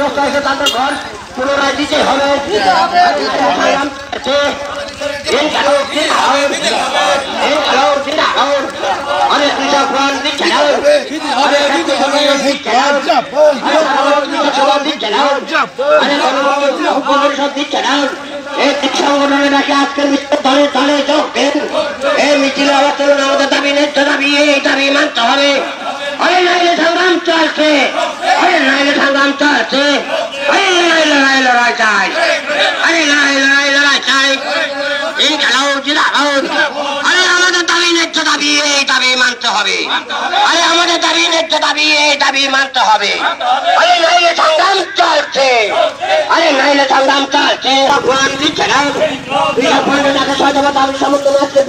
ক্ষতিগ্রস্ত হয়েছে তাদের ঘর পুনরায় দিতে হবে। অনেক কৃষক দিচ্ছে না, দিচ্ছে না। এই সংগঠনে নাকি আজকের দলে দলে যোগ দেন। এই মিছিলে আবার চলুন, আমাদের দাবি ন্যায্য দাবি, এই দাবি মানতে হবে। অরে নাইলে সংগ্রাম চলছে, অরে নাইলে সংগ্রাম চলছে, অরে নাইলে লড়াই লড়াই চাই, অরে নাইলে লড়াই লড়াই চাই। এই খেলাও জিরাও, আরে আমাদের দাবি ন্যায্য দাবি, এই দাবি মানতে হবে। আরে আমাদের দাবি ন্যায্য দাবি, এই দাবি মানতে হবে। আরে নাইলে সংগ্রাম চলছে, আরে নাইলে সংগ্রাম চলছে। ভগবান দিচ্ছে না, সমর্থন আজকে